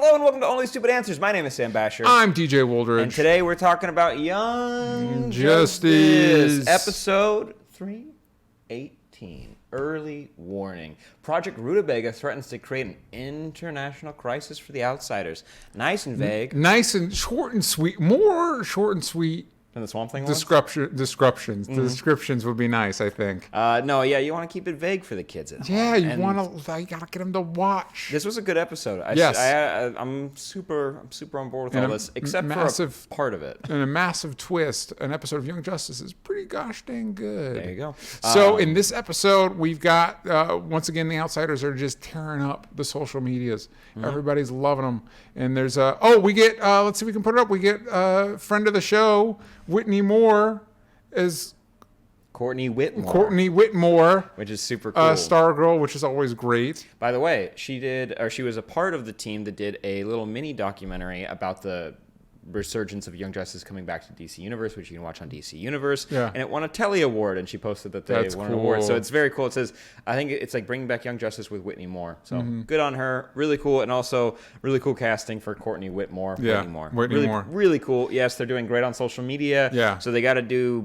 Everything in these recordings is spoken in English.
Hello and welcome to Only Stupid Answers. My name is Sam Basher. I'm DJ Woldridge. And today we're talking about Young Justice. Episode 318. Early warning. Project Rutabaga threatens to create an international crisis for the Outsiders. Nice and vague. Nice and short and sweet. More short and sweet. And the Swamp Thing descriptions. Mm-hmm. The descriptions would be nice, I think. You want to keep it vague for the kids at home. Yeah, you gotta get them to watch. This was a good episode. I'm super on board with all this, except for a part of it. And a massive twist. An episode of Young Justice is pretty gosh dang good. There you go. So in this episode, we've got once again the Outsiders are just tearing up the social medias. Mm-hmm. Everybody's loving them, and there's we get let's see if we can put it up. We get friend of the show, Whitney Moore as Courtney Whitmore, which is super cool. Stargirl, which is always great. By the way, she was a part of the team that did a little mini documentary about the resurgence of Young Justice coming back to DC Universe, which you can watch on DC Universe. Yeah. And it won a Telly Award, and she posted that they won an award. So it's very cool. It says, I think it's like bringing back Young Justice with Whitney Moore. So good on her. Really cool. And also really cool casting for Courtney Whitmore. Yeah. Whitney Moore. Really cool. Yes, they're doing great on social media. Yeah. So they gotta do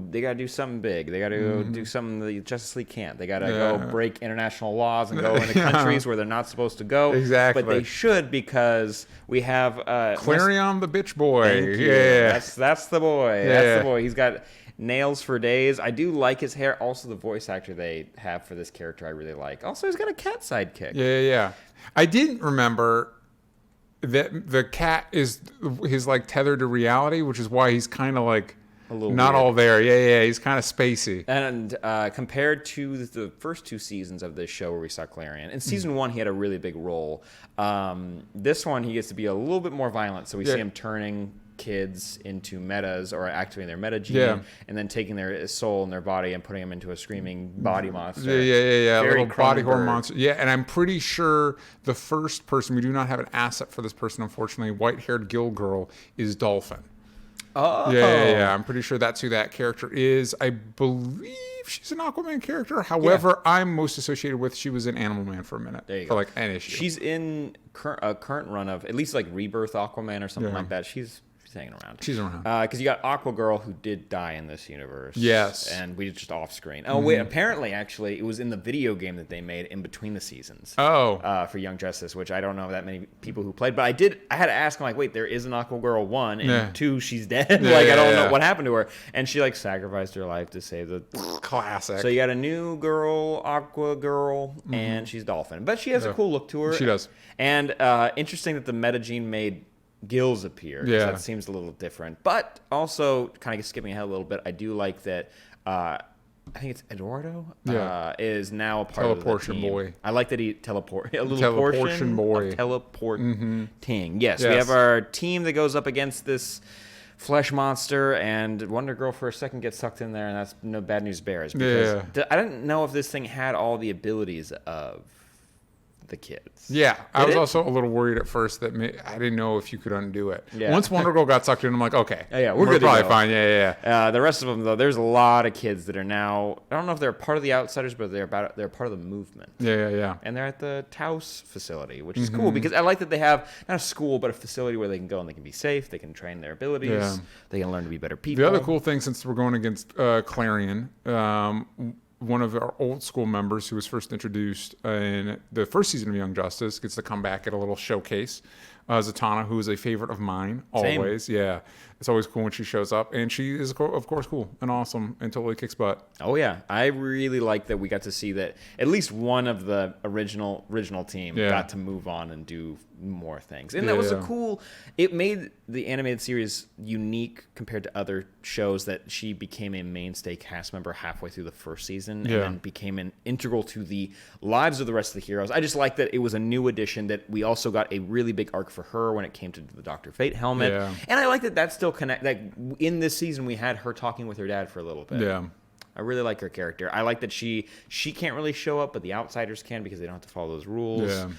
something big. They gotta do something the Justice League can't. They gotta go break international laws and go into countries where they're not supposed to go. Exactly. But they should, because we have Klarion the bitch boy. Yeah. That's the boy. Yeah. That's the boy. He's got nails for days. I do like his hair. Also, the voice actor they have for this character I really like. Also, he's got a cat sidekick. Yeah. I didn't remember that the cat is like tethered to reality, which is why he's kind of like not all there. Yeah. He's kind of spacey. And compared to the first two seasons of this show where we saw Klarion, in season one he had a really big role. This one he gets to be a little bit more violent, so we see him turning kids into metas or activating their meta gene and then taking their soul and their body and putting them into a screaming body monster. Yeah. Very little body horror monster. Yeah, and I'm pretty sure the first person, we do not have an asset for this person, unfortunately, white-haired Gill Girl, is Dolphin. Oh. Yeah. I'm pretty sure that's who that character is. I believe she's an Aquaman character. However, I'm most associated with she was in Animal Man for a minute. There you for go. Like an issue. She's in a current run of at least like Rebirth Aquaman or something like that. She's hanging around. She's around. Because you got Aqua Girl, who did die in this universe. Yes. And we just off screen. Oh, wait. Apparently, actually, it was in the video game that they made in between the seasons. Oh. For Young Justice, which I don't know that many people who played. But I had to ask, I'm like, wait, there is an Aqua Girl 1, and 2, she's dead. I don't know what happened to her. And she, sacrificed her life to save the... Classic. So you got a new girl, Aqua Girl, and she's Dolphin. But she has a cool look to her. She does. And interesting that the meta gene made gills appear. Yeah. That seems a little different. But also, kind of skipping ahead a little bit, I do like that I think it's Eduardo is now a part of the team. Boy. I like that he teleportation boy. Teleporting. Yes, we have our team that goes up against this flesh monster, and Wonder Girl for a second gets sucked in there, and that's no bad news bears. Because I didn't know if this thing had all the abilities of the kids. Yeah, I was also a little worried at first that I didn't know if you could undo it. Yeah. Once Wonder Girl got sucked in, I'm like, okay, we're good probably fine. Yeah. The rest of them, though, there's a lot of kids that are now, I don't know if they're part of the Outsiders, but they're part of the movement. Yeah. And they're at the Taos facility, which is cool, because I like that they have not a school, but a facility where they can go and they can be safe, they can train their abilities, they can learn to be better people. The other cool thing, since we're going against Klarion, one of our old school members who was first introduced in the first season of Young Justice gets to come back at a little showcase. Zatanna, who is a favorite of mine, always. Same. Yeah. It's always cool when she shows up. And she is, of course, cool and awesome and totally kicks butt. Oh, yeah. I really like that we got to see that at least one of the original team got to move on and do more things. And that was a cool... It made the animated series unique compared to other shows that she became a mainstay cast member halfway through the first season and then became an integral to the lives of the rest of the heroes. I just like that it was a new addition, that we also got a really big arc for her when it came to the Dr. Fate helmet. Yeah. And I like that that's still connect. Like in this season, we had her talking with her dad for a little bit. Yeah. I really like her character. I like that she can't really show up, but the Outsiders can, because they don't have to follow those rules. Yeah.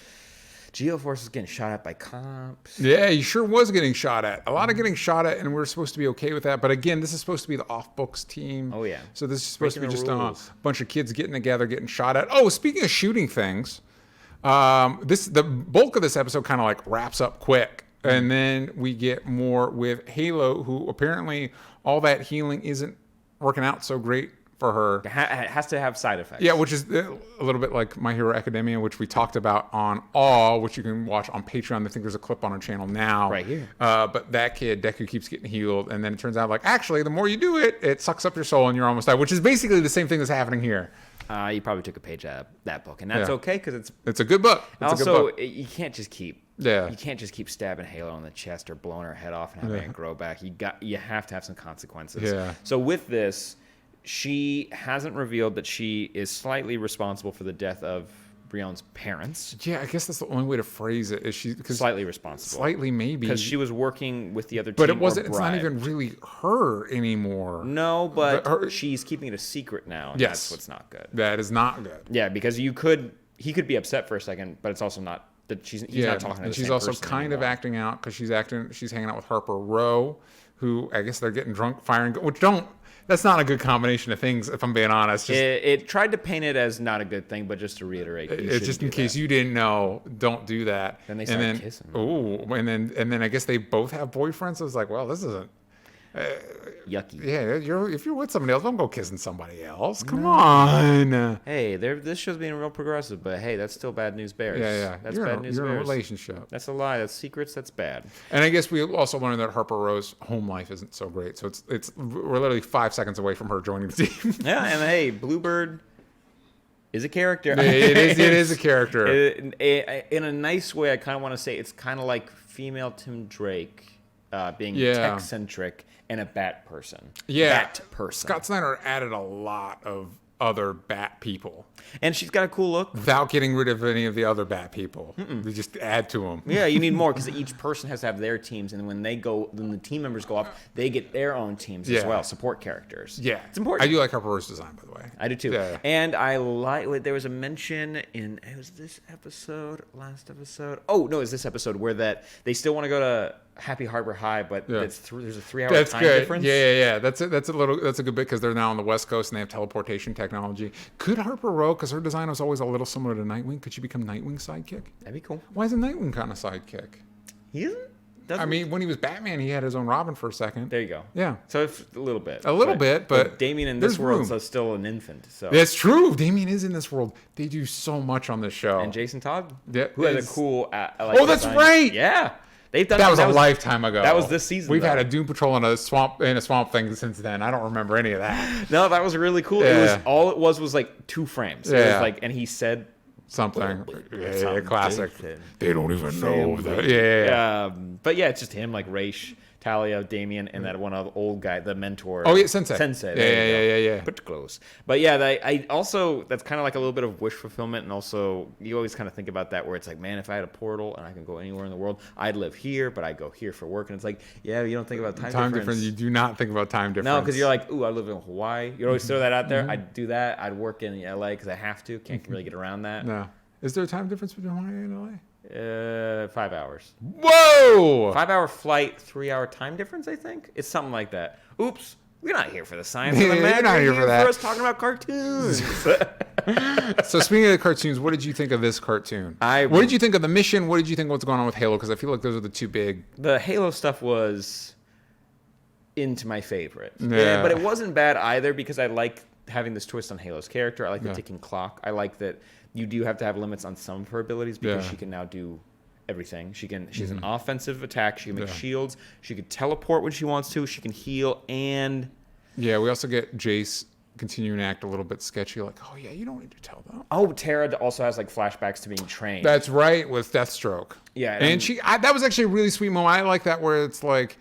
Geoforce is getting shot at by comps. Yeah, he sure was getting shot at. A lot of getting shot at, and we're supposed to be okay with that. But again, this is supposed to be the off-books team. Oh, yeah. So this is supposed to be just a bunch of kids getting together, getting shot at. Oh, speaking of shooting things, The bulk of this episode kind of like wraps up quick. And then we get more with Halo, who apparently all that healing isn't working out so great for her. It has to have side effects. Yeah, which is a little bit like My Hero Academia, which we talked about on Awe, which you can watch on Patreon. I think there's a clip on our channel now. Right here. But that kid, Deku, keeps getting healed. And then it turns out, like, actually, the more you do it, it sucks up your soul and you're almost dead, which is basically the same thing that's happening here. You probably took a page out of that book. And that's okay because it's a good book. You can't just keep... Yeah. You can't just keep stabbing Halo in the chest or blowing her head off and having it grow back. You have to have some consequences. Yeah. So with this, she hasn't revealed that she is slightly responsible for the death of Brion's parents. Yeah, I guess that's the only way to phrase it. Is she slightly responsible? Slightly, maybe. Because she was working with the other team. But it wasn't. It's not even really her anymore. No, but she's keeping it a secret now. And that's what's not good. That is not good. Yeah, because he could be upset for a second, but it's also not. That he's not talking to and the she's same also person kind anymore. of acting out because she's hanging out with Harper Row, who I guess they're getting drunk, firing, that's not a good combination of things, if I'm being honest. It tried to paint it as not a good thing, but just to reiterate, it's just in case you didn't know, don't do that. Then they start kissing. Oh, and then I guess they both have boyfriends. So it's like, well, this isn't yucky. Yeah, if you're with somebody else, don't go kissing somebody else. Come on. Hey, this show's being real progressive, but hey, that's still bad news bears. Yeah. That's you're bad news you're bears. in a relationship. That's a lie. That's secrets. That's bad. And I guess we also learned that Harper Row's home life isn't so great. So we're literally 5 seconds away from her joining the team. Yeah, and hey, Bluebird is a character. It is a character. In a nice way, I kind of want to say it's kind of like female Tim Drake being tech-centric and a bat person. Yeah. Bat person. Scott Snyder added a lot of other bat people. And she's got a cool look. Without getting rid of any of the other bat people. They just add to them. Yeah, you need more because each person has to have their teams. And when the team members go up, they get their own teams as well. Support characters. Yeah. It's important. I do like Harper Row's design, by the way. I do too. Yeah. And I like, there was a mention in, it was this episode, last episode. Oh, no, it was this episode where that they still want to go to Happy Harbor High, but there's a 3-hour time difference. Yeah. That's a good bit because they're now on the West Coast and they have teleportation technology. Could Harper Row, because her design was always a little similar to Nightwing, could she become Nightwing's sidekick? That'd be cool. Why isn't Nightwing kind of sidekick? He isn't? I mean, when he was Batman, he had his own Robin for a second. There you go. Yeah. So it's a little bit. But Damien in this world is still an infant. So that's true. Damien is in this world. They do so much on this show. And Jason Todd, who has a cool. That's right. Yeah. They've done that was a lifetime ago. That was this season. We've had a Doom Patrol in a swamp thing since then. I don't remember any of that. No, that was really cool. Yeah. It was like 2 frames. Yeah. It was like, and he said something. Yeah, classic. They don't even know that. Yeah. But yeah, it's just him, like Raish, Talia, Damien, and that one other old guy, the mentor. Oh yeah, Sensei. Yeah. Pretty close. But yeah, I also, that's kind of like a little bit of wish fulfillment, and also you always kind of think about that where it's like, man, if I had a portal and I can go anywhere in the world, I'd live here, but I go here for work, and it's like, yeah, you don't think about time difference. You do not think about time difference. No, because you're like, ooh, I live in Hawaii. You always throw that out there. I'd do that. I'd work in LA because I have to. Can't really get around that. No. Is there a time difference between Hawaii and LA? 5 hours. Whoa! 5-hour flight, 3-hour time difference, I think. It's something like that. Oops. We're not here for the science of the matter. You're not here for that. For us talking about cartoons. So speaking of the cartoons, what did you think of this cartoon? What did you think of the mission? What did you think of what's going on with Halo? Because I feel like those are the two big... The Halo stuff was into my favorite. Yeah. But it wasn't bad either because I like having this twist on Halo's character. I like the ticking clock. I like that you do have to have limits on some of her abilities because she can now do everything. She's an offensive attack. She can make shields. She can teleport when she wants to. She can heal and... Yeah, we also get Jace continuing to act a little bit sketchy. Like, oh yeah, you don't need to tell them. Oh, Tara also has like flashbacks to being trained. That's right, with Deathstroke. Yeah. And that was actually a really sweet moment. I like that where it's like,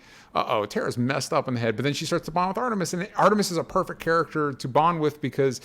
Tara's messed up in the head. But then she starts to bond with Artemis. And Artemis is a perfect character to bond with because...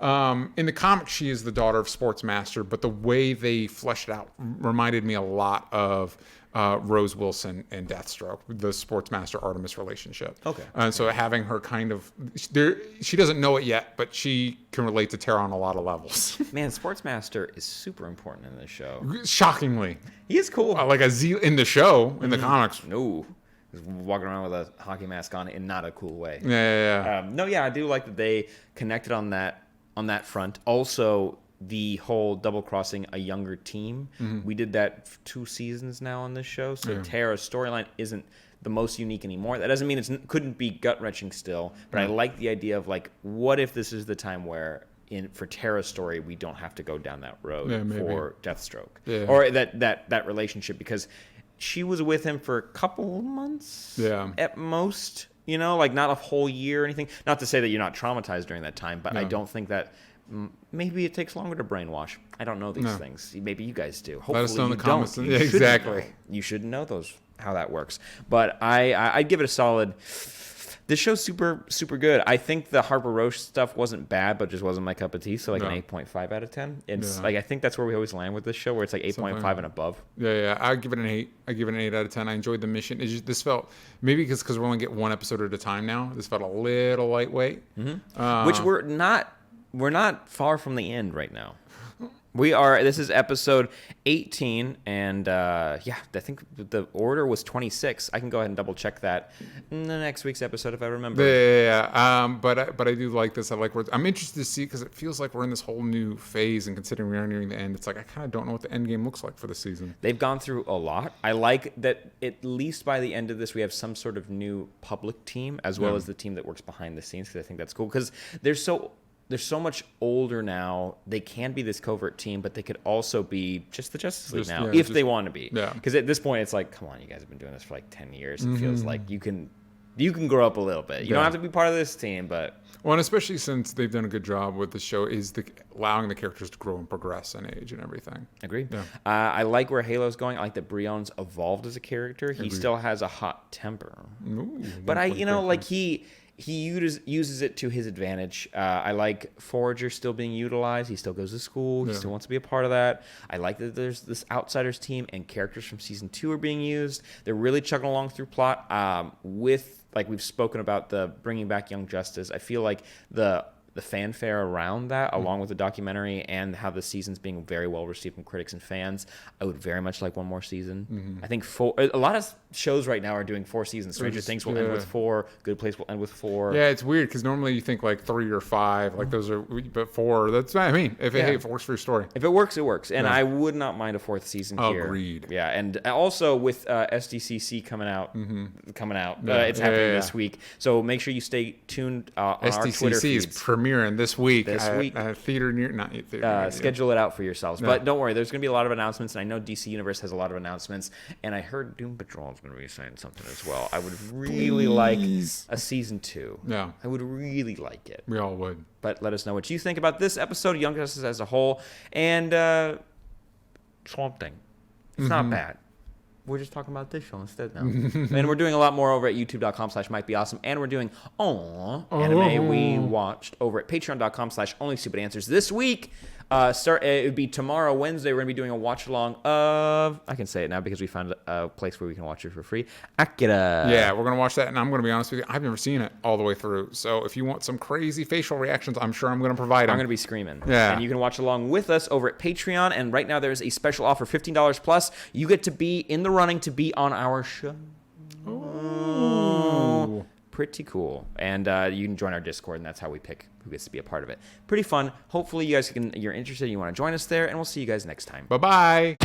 in the comics, she is the daughter of Sportsmaster, but the way they fleshed it out reminded me a lot of Rose Wilson and Deathstroke, the Sportsmaster Artemis relationship. Okay. And so having her kind of, she doesn't know it yet, but she can relate to Tara on a lot of levels. Man, Sportsmaster is super important in this show. Shockingly. He is cool. Like in the show, in the comics. No. He's walking around with a hockey mask on in not a cool way. Yeah. I do like that they connected on that front. Also, the whole double-crossing a younger team. We did that 2 seasons now on this show, so Tara's storyline isn't the most unique anymore. That doesn't mean it couldn't be gut-wrenching still, but I like the idea of, like, what if this is the time where for Tara's story, we don't have to go down that road for Deathstroke or that relationship, because she was with him for a couple months at most, you know, like not a whole year or anything. Not to say that you're not traumatized during that time, but I don't think that maybe it takes longer to brainwash. I don't know these things. Maybe you guys do. Hopefully let us know in the comments. Yeah, exactly. You should know how that works. But I'd give it a solid. This show's super, super good. I think the Harper Row stuff wasn't bad, but just wasn't my cup of tea. So, like, an 8.5 out of 10. It's like, I think that's where we always land with this show, where it's like 8.5 and above. Yeah. I give it an 8. I give it an 8 out of 10. I enjoyed the mission. This felt, maybe because we're only getting 1 episode at a time now, this felt a little lightweight. Which we're not far from the end right now. This is episode 18, and I think the order was 26. I can go ahead and double check that in the next week's episode if I remember. But I do like this. I'm interested to see, because it feels like we're in this whole new phase, and considering we are nearing the end, it's like I kind of don't know what the end game looks like for the season. They've gone through a lot. I like that at least by the end of this, we have some sort of new public team, as well as the team that works behind the scenes, because I think that's cool, because they're so much older now. They can be this covert team, but they could also be just the Justice League now, if they want to be. Because at this point, it's like, come on, you guys have been doing this for like 10 years. It feels like you can grow up a little bit. You don't have to be part of this team, but... Well, and especially since they've done a good job with the show, is allowing the characters to grow and progress in age and everything. Agreed. Yeah. I like where Halo's going. I like that Brion's evolved as a character. He still has a hot temper. Ooh, but he uses it to his advantage. I like Forager still being utilized. He still goes to school. He still wants to be a part of that. I like that there's this Outsiders team and characters from season 2 are being used. They're really chugging along through plot. Like we've spoken about the bringing back Young Justice. I feel like the fanfare around that, along with the documentary and how the season's being very well received from critics and fans, I would very much like one more season. I think a lot of shows right now are doing 4 seasons. Stranger Things will end with 4. Good Place will end with 4. Yeah, it's weird because normally you think like 3 or 5, like those are, but 4. That's what I mean. If it works for your story, if it works, it works, and I would not mind a 4th season here. Agreed. Yeah, and also with SDCC coming out, it's happening this week. So make sure you stay tuned on our Twitter feeds. SDCC is premiering this week. Theater near, not theater. Schedule it out for yourselves. But don't worry, there's going to be a lot of announcements, and I know DC Universe has a lot of announcements, and I heard Doom Patrol is going to be saying something as well. I would really like a season 2. Yeah. I would really like it. We all would. But let us know what you think about this episode of Young Justice as a whole, and Swamp Thing. It's not bad. We're just talking about this show instead now. And we're doing a lot more over at youtube.com/mightbeawesome. And we're doing anime we watched over at patreon.com/onlystupidanswers. This week, it would be tomorrow, Wednesday, we're going to be doing a watch along of, I can say it now because we found a place where we can watch it for free, Akira. Yeah, we're going to watch that, and I'm going to be honest with you, I've never seen it all the way through. So if you want some crazy facial reactions, I'm sure I'm going to provide them. I'm going to be screaming. Yeah. And you can watch along with us over at Patreon, and right now there's a special offer, $15 plus. You get to be in the running to be on our show. Ooh. Pretty cool. And you can join our Discord, and that's how we pick who gets to be a part of it. Pretty fun. Hopefully you're interested, you want to join us there, and we'll see you guys next time. Bye-bye.